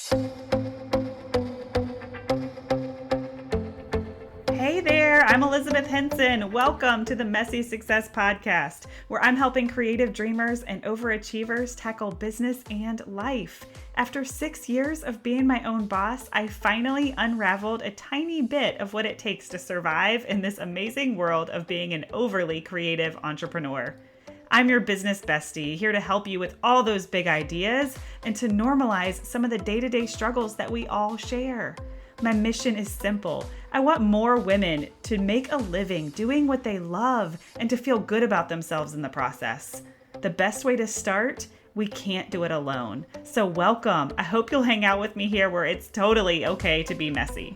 Hey there, I'm Elizabeth Henson. Welcome to the Messy Success Podcast, where I'm helping creative dreamers and overachievers tackle business and life. After 6 years of being my own boss, I finally unraveled a tiny bit of what it takes to survive in this amazing world of being an overly creative entrepreneur. I'm your business bestie, here to help you with all those big ideas and to normalize some of the day-to-day struggles that we all share. My mission is simple. I want more women to make a living doing what they love and to feel good about themselves in the process. The best way to start? We can't do it alone. So welcome. I hope you'll hang out with me here where it's totally okay to be messy.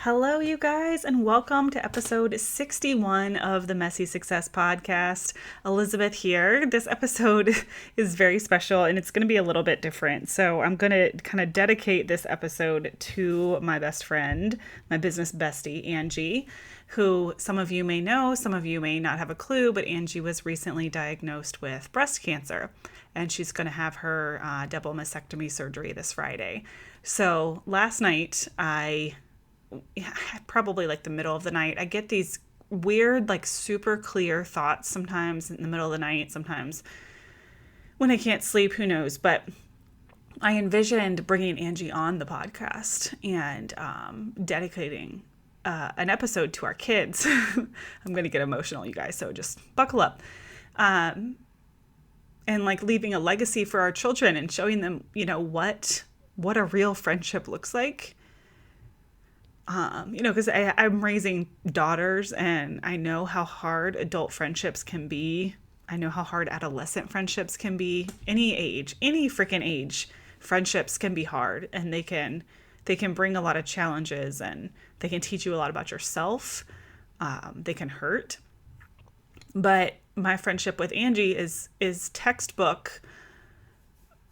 Hello, you guys, and welcome to episode 61 of the Messy Success Podcast. Elizabeth here. This episode is very special and it's going to be a little bit different. So I'm going to kind of dedicate this episode to my best friend, my business bestie, Angie, who some of you may know, some of you may not have a clue, but Angie was recently diagnosed with breast cancer and she's going to have her double mastectomy surgery this Friday. So last night, probably like the middle of the night, I get these weird, like super clear thoughts sometimes in the middle of the night, sometimes when I can't sleep, who knows. But I envisioned bringing Angie on the podcast and dedicating an episode to our kids. I'm going to get emotional, you guys, so just buckle up. And like leaving a legacy for our children and showing them, what a real friendship looks like. Because I'm raising daughters and I know how hard adult friendships can be. I know how hard adolescent friendships can be. Any age, any freaking age, friendships can be hard and they can bring a lot of challenges and they can teach you a lot about yourself. They can hurt. But my friendship with Angie is textbook,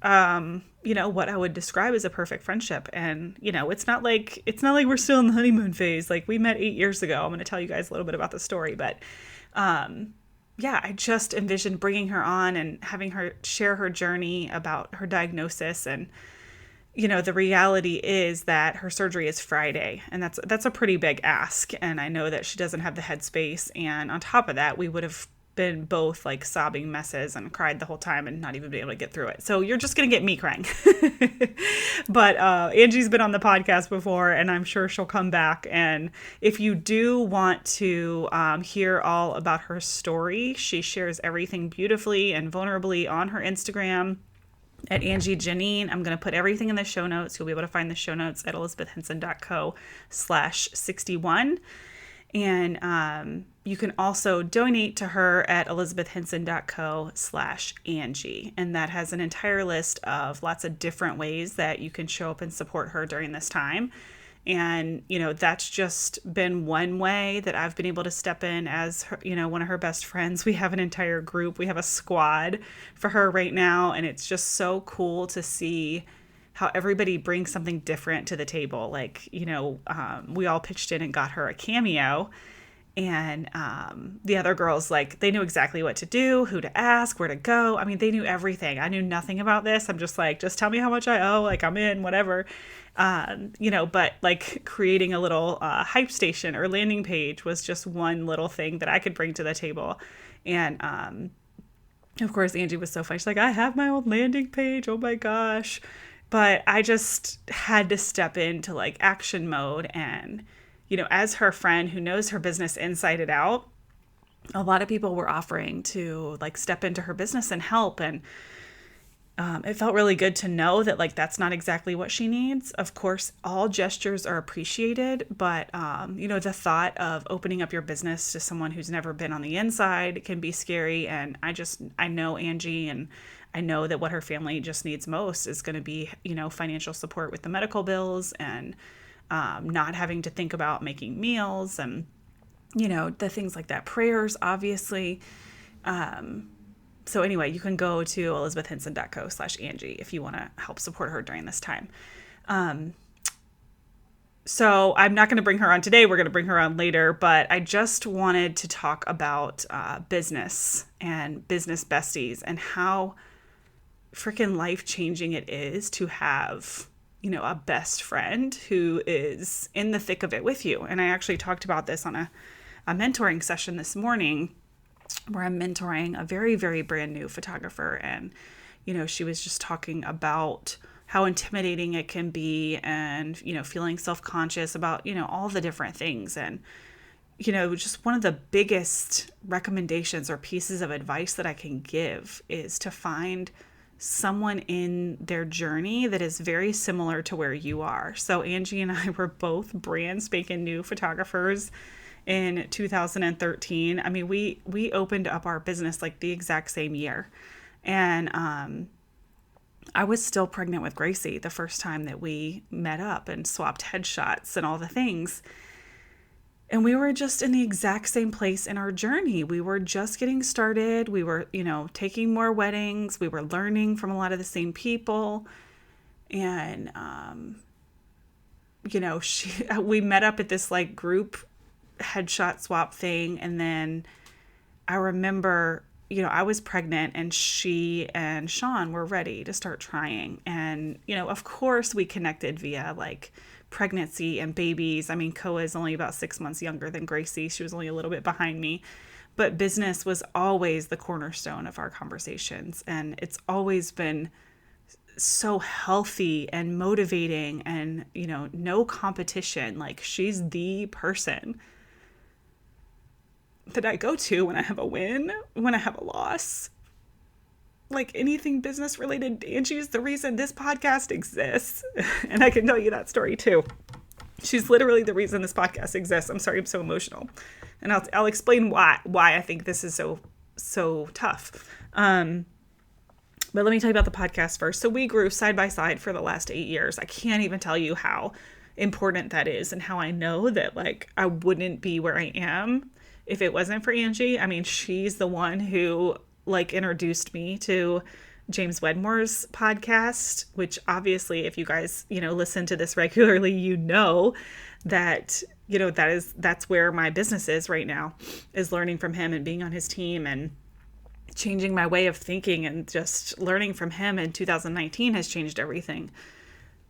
what I would describe as a perfect friendship. And, it's not like we're still in the honeymoon phase. Like we met 8 years ago. I'm going to tell you guys a little bit about the story, but, I just envisioned bringing her on and having her share her journey about her diagnosis. And, the reality is that her surgery is Friday and that's a pretty big ask. And I know that she doesn't have the headspace. And on top of that, we would have been both like sobbing messes and cried the whole time and not even be able to get through it. So you're just going to get me crying. But Angie's been on the podcast before and I'm sure she'll come back. And if you do want to hear all about her story, she shares everything beautifully and vulnerably on her Instagram at Angie Janine. I'm going to put everything in the show notes. You'll be able to find the show notes at elizabethhenson.co/61. And you can also donate to her at elizabethhenson.co/Angie. And that has an entire list of lots of different ways that you can show up and support her during this time. And, that's just been one way that I've been able to step in as her, one of her best friends. We have an entire group. We have a squad for her right now. And it's just so cool to see how everybody brings something different to the table. Like, we all pitched in and got her a cameo. And the other girls, like, they knew exactly what to do, who to ask, where to go. I mean, they knew everything. I knew nothing about this. I'm just like, just tell me how much I owe. Like, I'm in, whatever. But like creating a little hype station or landing page was just one little thing that I could bring to the table. And of course, Angie was so funny. She's like, I have my own landing page. Oh my gosh. But I just had to step into like action mode. And, as her friend who knows her business inside and out, a lot of people were offering to like step into her business and help. And it felt really good to know that like that's not exactly what she needs. Of course, all gestures are appreciated, but the thought of opening up your business to someone who's never been on the inside can be scary. And I know Angie, and I know that what her family just needs most is going to be, financial support with the medical bills and not having to think about making meals and, the things like that. Prayers, obviously. So anyway, you can go to elizabethhenson.co/Angie if you want to help support her during this time. So I'm not going to bring her on today. We're going to bring her on later, but I just wanted to talk about business and business besties and how freaking life-changing it is to have, a best friend who is in the thick of it with you. And I actually talked about this on a mentoring session this morning, where I'm mentoring a very, very brand new photographer. And, she was just talking about how intimidating it can be and, feeling self-conscious about, all the different things. And, just one of the biggest recommendations or pieces of advice that I can give is to find someone in their journey that is very similar to where you are. So Angie and I were both brand spanking new photographers in 2013. I mean, we opened up our business like the exact same year. And I was still pregnant with Gracie the first time that we met up and swapped headshots and all the things. And we were just in the exact same place in our journey. We were just getting started. We were, taking more weddings. We were learning from a lot of the same people. And, we met up at this like group headshot swap thing. And then I remember, I was pregnant and she and Sean were ready to start trying. And, of course we connected via like pregnancy and babies. I mean, Koa is only about 6 months younger than Gracie. She was only a little bit behind me, but business was always the cornerstone of our conversations. And it's always been so healthy and motivating and, no competition. Like, she's the person that I go to when I have a win, when I have a loss. Like anything business related, Angie is the reason this podcast exists. And I can tell you that story too. She's literally the reason this podcast exists. I'm sorry, I'm so emotional. And I'll explain why I think this is so tough. But let me tell you about the podcast first. So we grew side by side for the last 8 years. I can't even tell you how important that is and how I know that like I wouldn't be where I am if it wasn't for Angie. I mean, she's the one who like introduced me to James Wedmore's podcast, which obviously if you guys, listen to this regularly, that, that's where my business is right now, is learning from him and being on his team and changing my way of thinking. And just learning from him in 2019 has changed everything.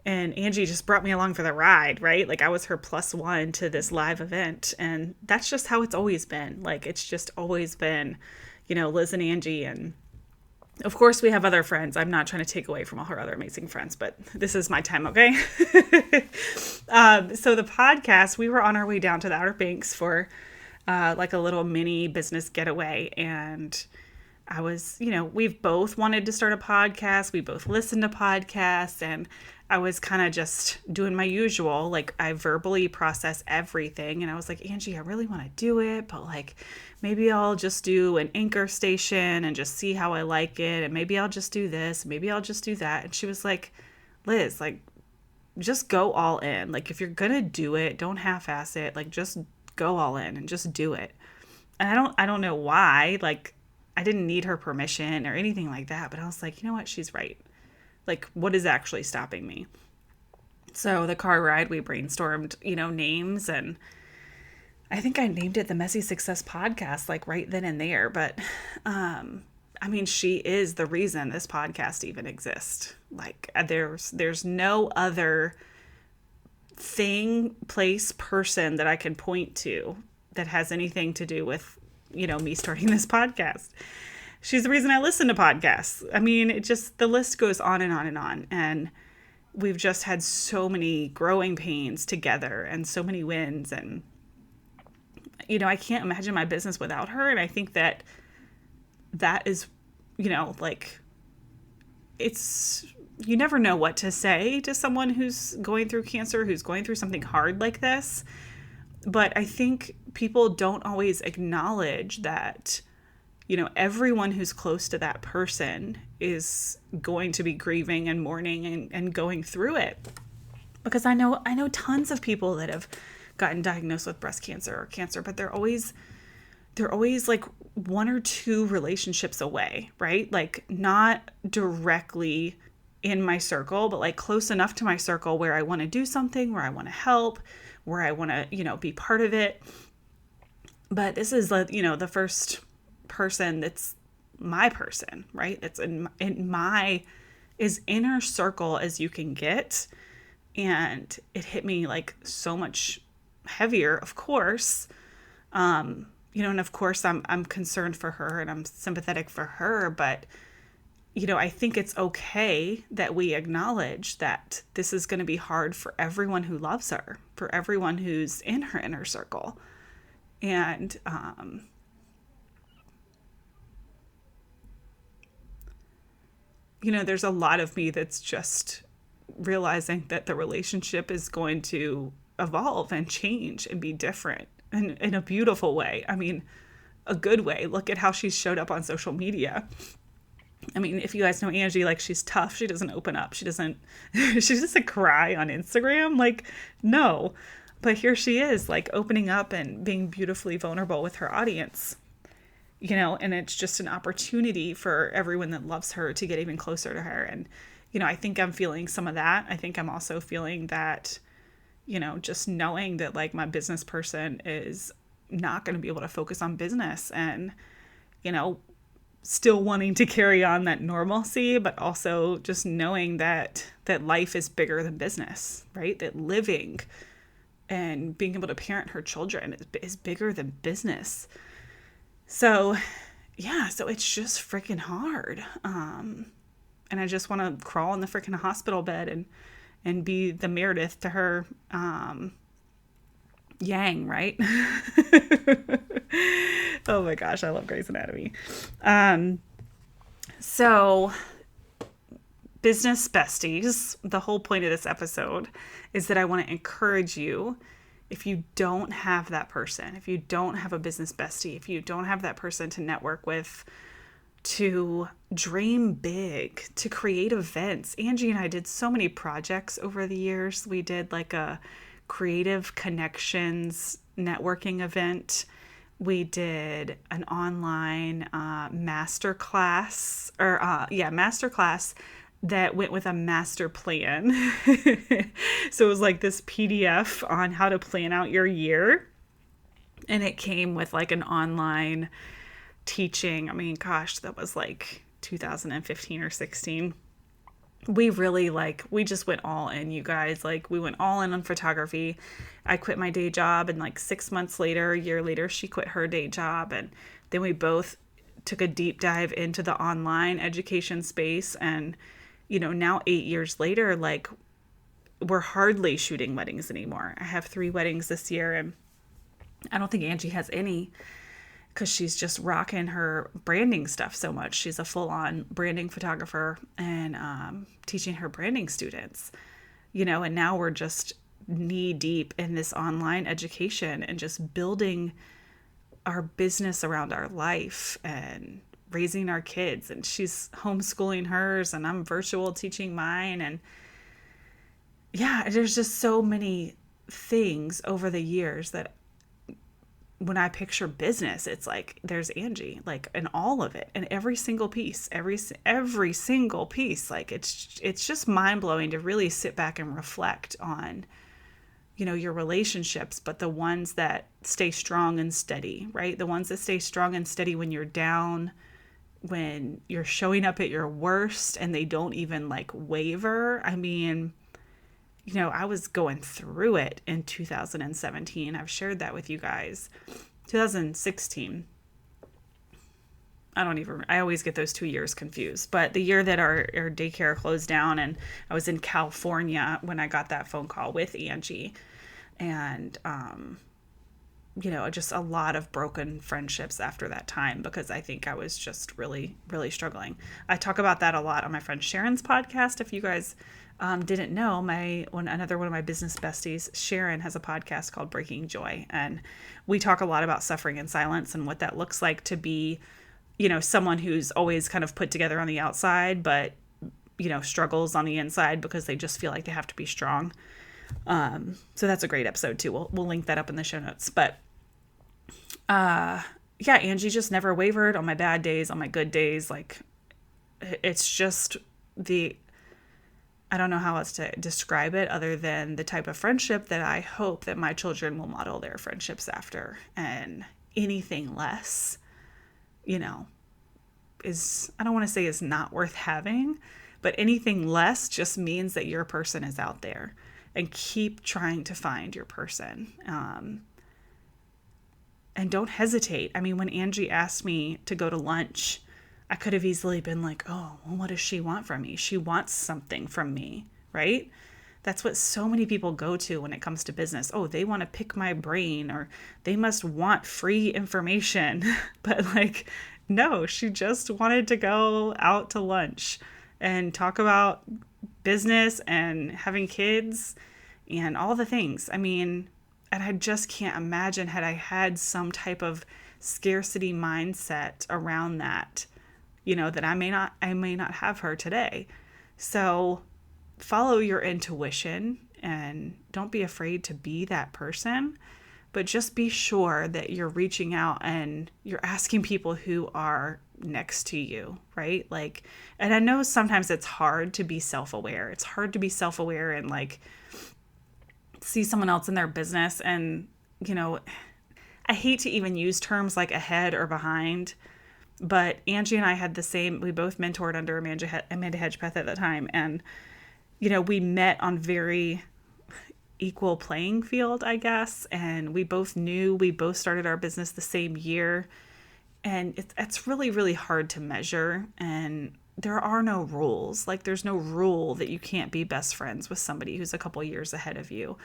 And Angie just brought me along for the ride, right? Like I was her +1 to this live event. And that's just how it's always been. Like, it's just always been, Liz and Angie. And of course we have other friends. I'm not trying to take away from all her other amazing friends, but this is my time. Okay. So the podcast, we were on our way down to the Outer Banks for, like a little mini business getaway. And I was, we've both wanted to start a podcast. We both listened to podcasts, and I was kind of just doing my usual, like I verbally process everything. And I was like, Angie, I really want to do it, but like, maybe I'll just do an anchor station and just see how I like it. And maybe I'll just do this. Maybe I'll just do that. And she was like, Liz, like, just go all in. Like, if you're going to do it, don't half-ass it. Like, just go all in and just do it. And I don't know why, like, I didn't need her permission or anything like that, but I was like, you know what? She's right. Like, what is actually stopping me? So the car ride, we brainstormed, names, and I think I named it the Messy Success Podcast, like right then and there. But, I mean, she is the reason this podcast even exists. Like, there's no other thing, place, person that I can point to that has anything to do with, me starting this podcast. She's the reason I listen to podcasts. I mean, it just, the list goes on and on and on. And we've just had so many growing pains together and so many wins. And, I can't imagine my business without her. And I think that is, like, it's, you never know what to say to someone who's going through cancer, who's going through something hard like this. But I think people don't always acknowledge that, everyone who's close to that person is going to be grieving and mourning and going through it. Because I know tons of people that have gotten diagnosed with breast cancer or cancer, but they're always like 1 or 2 relationships away, right? Like, not directly in my circle, but like close enough to my circle where I want to do something, where I want to help, where I want to, be part of it. But this is, the first person that's my person, right? It's in my as inner circle as you can get. And it hit me like so much heavier, of course. And of course I'm concerned for her and I'm sympathetic for her, but I think it's okay that we acknowledge that this is going to be hard for everyone who loves her, for everyone who's in her inner circle. And, there's a lot of me that's just realizing that the relationship is going to evolve and change and be different and in a beautiful way. I mean, a good way. Look at how she's showed up on social media. I mean, if you guys know Angie, like, she's tough. She doesn't open up. She doesn't cry on Instagram. Like, no. But here she is, like, opening up and being beautifully vulnerable with her audience, and it's just an opportunity for everyone that loves her to get even closer to her. And, I think I'm feeling some of that. I think I'm also feeling that, just knowing that, like, my business person is not going to be able to focus on business and, still wanting to carry on that normalcy, but also just knowing that life is bigger than business, right? That living and being able to parent her children is bigger than business. So, yeah, so it's just freaking hard. And I just want to crawl in the freaking hospital bed and be the Meredith to her Yang, right? Oh my gosh, I love Grey's Anatomy. So, business besties, the whole point of this episode is that I want to encourage you, if you don't have that person, if you don't have a business bestie, if you don't have that person to network with, to dream big, to create events. Angie and I did so many projects over the years. We did like a Creative Connections networking event. We did an online masterclass that went with a master plan. So it was like this PDF on how to plan out your year. And it came with like an online teaching. I mean, gosh, that was like 2015 or 16. We really we just went all in, you guys. Like, we went all in on photography. I quit my day job, and like 6 months later, a year later, she quit her day job. And then we both took a deep dive into the online education space. And, now 8 years later, like, we're hardly shooting weddings anymore. I have 3 weddings this year, and I don't think Angie has any, because she's just rocking her branding stuff so much. She's a full-on branding photographer and teaching her branding students, and now we're just knee deep in this online education and just building our business around our life and raising our kids. And she's homeschooling hers and I'm virtual teaching mine. And yeah, there's just so many things over the years that when I picture business, it's like there's Angie, like, in all of it, and every single piece, every single piece. Like, it's just mind blowing to really sit back and reflect on, your relationships, but the ones that stay strong and steady, right? The ones that stay strong and steady when you're down, when you're showing up at your worst, and they don't even like waver. I mean, I was going through it in 2017. I've shared that with you guys. 2016. I always get those 2 years confused. But the year that our daycare closed down, and I was in California when I got that phone call with Angie. And, just a lot of broken friendships after that time, because I think I was just really, really struggling. I talk about that a lot on my friend Sharon's podcast. If you guys didn't know, another one of my business besties, Sharon, has a podcast called Breaking Joy. And we talk a lot about suffering in silence and what that looks like to be, someone who's always kind of put together on the outside, but, struggles on the inside because they just feel like they have to be strong. So that's a great episode too. We'll link that up in the show notes. But yeah, Angie just never wavered on my bad days, on my good days. Like, it's just I don't know how else to describe it other than the type of friendship that I hope that my children will model their friendships after. And anything less, I don't want to say is not worth having, But anything less just means that your person is out there, and keep trying to find your person. And don't hesitate. I mean, when Angie asked me to go to lunch, I could have easily been like, oh, well, what does she want from me? She wants something from me, right? That's what so many people go to when it comes to business. Oh, they want to pick my brain, or they must want free information. But like, no, she just wanted to go out to lunch and talk about business and having kids and all the things. I mean, and I just can't imagine, had I had some type of scarcity mindset around that, that I may not have her today. So follow your intuition and don't be afraid to be that person, but just be sure that you're reaching out and you're asking people who are next to you, right? Like, and I know sometimes it's hard to be self-aware. It's hard to be self-aware and like see someone else in their business. And, I hate to even use terms like ahead or behind, but Angie and I had we both mentored under Amanda Hedgepeth at the time. And, we met on very equal playing field, I guess. And we both started our business the same year. And it's really, really hard to measure. And there are no rules. Like, there's no rule that you can't be best friends with somebody who's a couple years ahead of you.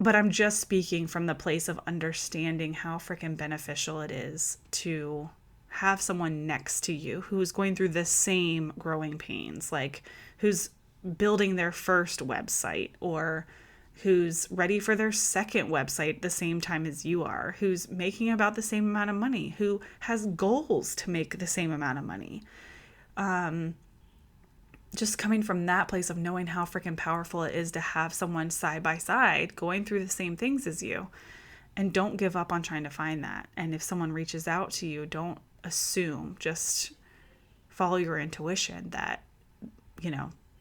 But I'm just speaking from the place of understanding how freaking beneficial it is to have someone next to you who's going through the same growing pains, like who's building their first website, or who's ready for their second website the same time as you are, who's making about the same amount of money, who has goals to make the same amount of money. Just coming from that place of knowing how freaking powerful it is to have someone side by side going through the same things as you. And don't give up on trying to find that. And if someone reaches out to you, don't assume, just follow your intuition that,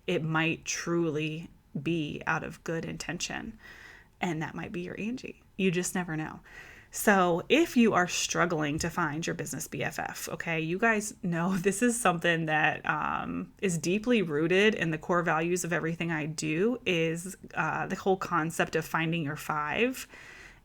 it might truly be out of good intention. And that might be your Angie. You just never know. So if you are struggling to find your business BFF, okay, you guys know this is something that is deeply rooted in the core values of everything I do, is the whole concept of finding your five.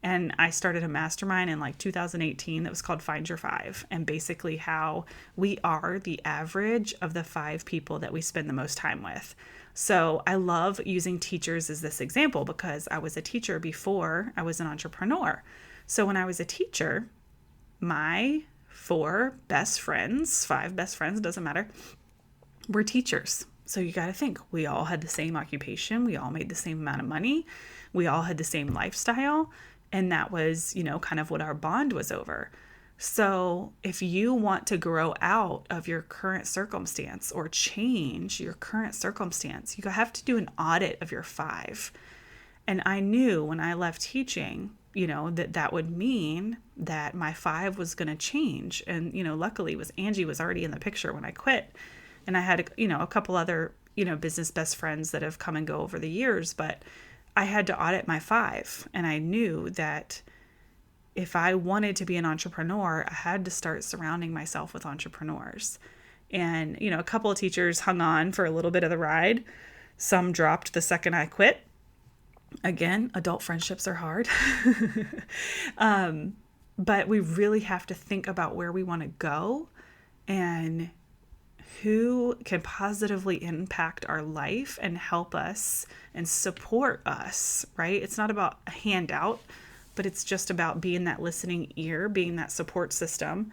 And I started a mastermind in like 2018 that was called Find Your Five, and basically how we are the average of the 5 people that we spend the most time with. So I love using teachers as this example because I was a teacher before I was an entrepreneur. So when I was a teacher, my 5 best friends, doesn't matter, were teachers. So you got to think, we all had the same occupation. We all made the same amount of money. We all had the same lifestyle. And that was, kind of what our bond was over. So if you want to grow out of your current circumstance or change your current circumstance, you have to do an audit of your 5. And I knew when I left teaching, that would mean that my 5 was going to change. And, luckily Angie was already in the picture when I quit. And I had, a couple other, business best friends that have come and go over the years, but I had to audit my 5. And I knew that if I wanted to be an entrepreneur, I had to start surrounding myself with entrepreneurs. And, a couple of teachers hung on for a little bit of the ride. Some dropped the second I quit. Again, adult friendships are hard. But we really have to think about where we want to go and who can positively impact our life and help us and support us, right? It's not about a handout, but it's just about being that listening ear, being that support system,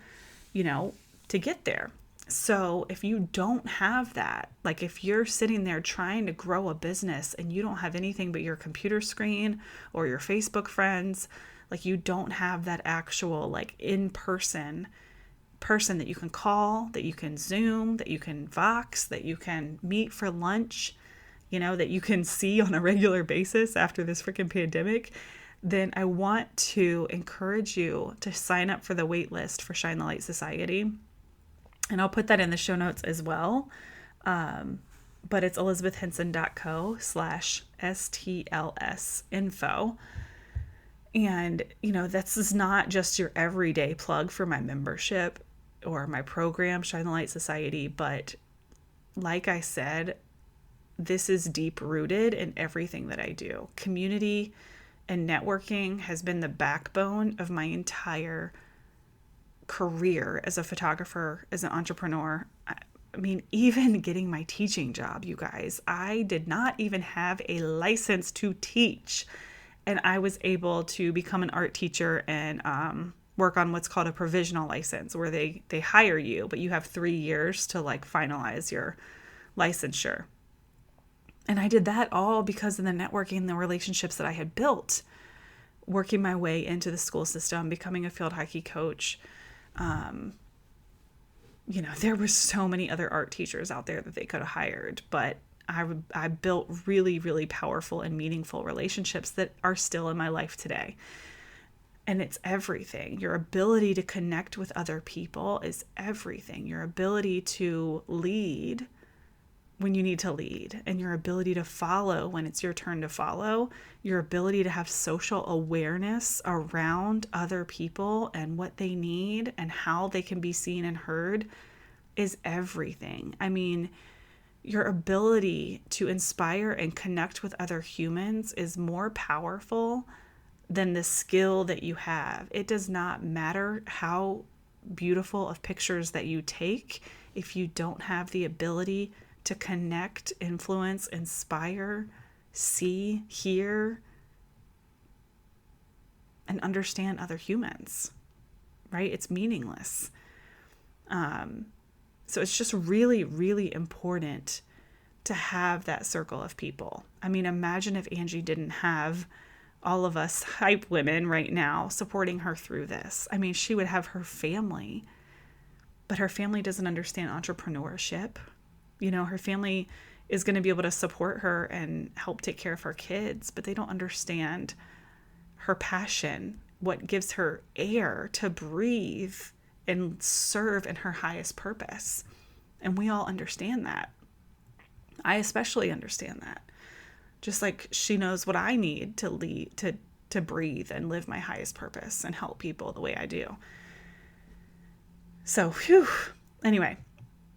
to get there. So if you don't have that, like if you're sitting there trying to grow a business and you don't have anything but your computer screen or your Facebook friends, like you don't have that actual like in-person person that you can call, that you can Zoom, that you can Vox, that you can meet for lunch, that you can see on a regular basis after this freaking pandemic, then I want to encourage you to sign up for the wait list for Shine the Light Society. And I'll put that in the show notes as well. But it's elizabethhenson.co/STLS info. And, this is not just your everyday plug for my membership or my program, Shine the Light Society, but like I said, this is deep rooted in everything that I do. Community and networking has been the backbone of my entire career as a photographer, as an entrepreneur. I mean, even getting my teaching job, you guys, I did not even have a license to teach. And I was able to become an art teacher and work on what's called a provisional license, where they hire you, but you have 3 years to like finalize your licensure. And I did that all because of the networking and the relationships that I had built, working my way into the school system, becoming a field hockey coach. There were so many other art teachers out there that they could have hired, but I built really, really powerful and meaningful relationships that are still in my life today. And it's everything. Your ability to connect with other people is everything. Your ability to lead when you need to lead, and your ability to follow when it's your turn to follow, your ability to have social awareness around other people and what they need and how they can be seen and heard is everything. I mean, your ability to inspire and connect with other humans is more powerful than the skill that you have. It does not matter how beautiful of pictures that you take if you don't have the ability to connect, influence, inspire, see, hear, and understand other humans, right? It's meaningless. So it's just really, really important to have that circle of people. I mean, imagine if Angie didn't have all of us hype women right now supporting her through this. I mean, she would have her family, but her family doesn't understand entrepreneurship. Her family is going to be able to support her and help take care of her kids, but they don't understand her passion, what gives her air to breathe and serve in her highest purpose. And we all understand that. I especially understand that. Just like she knows what I need to lead, to breathe and live my highest purpose and help people the way I do. So, anyway.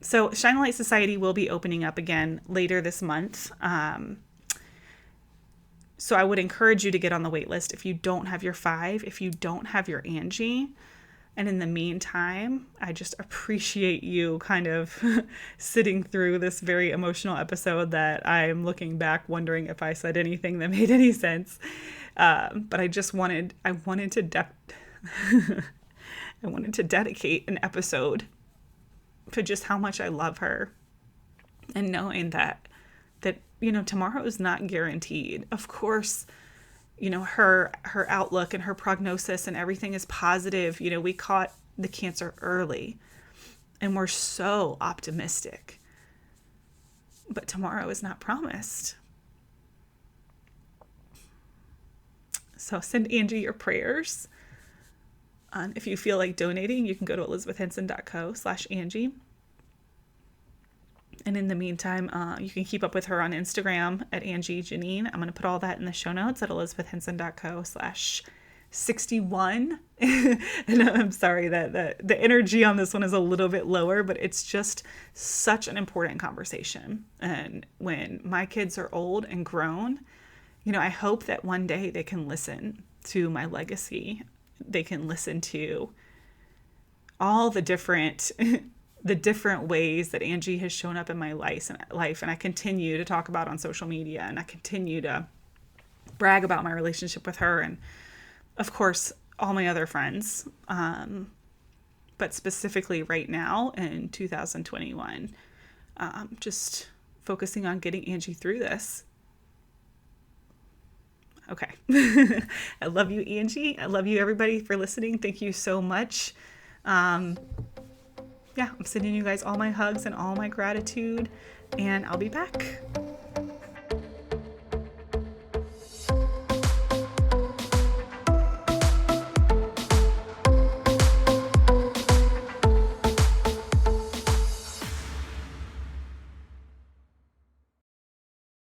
So Shine a Light Society will be opening up again later this month. So I would encourage you to get on the wait list if you don't have your 5, if you don't have your Angie. And in the meantime, I just appreciate you kind of sitting through this very emotional episode that I'm looking back wondering if I said anything that made any sense. But I wanted to dedicate an episode to just how much I love her, and knowing that tomorrow is not guaranteed. Of course, her outlook and her prognosis and everything is positive. We caught the cancer early and we're so optimistic, but tomorrow is not promised. So send Angie your prayers. If you feel like donating, you can go to elizabethhenson.co/Angie. And in the meantime, you can keep up with her on Instagram at Angie Janine. I'm going to put all that in the show notes at elizabethhenson.co/61. And I'm sorry that the energy on this one is a little bit lower, but it's just such an important conversation. And when my kids are old and grown, I hope that one day they can listen to my legacy. They can listen to all the different ways that Angie has shown up in my life, and I continue to talk about on social media, and I continue to brag about my relationship with her, and of course all my other friends, but specifically right now in 2021, just focusing on getting Angie through this. Okay. I love you, Angie. I love you, everybody, for listening. Thank you so much. I'm sending you guys all my hugs and all my gratitude, and I'll be back.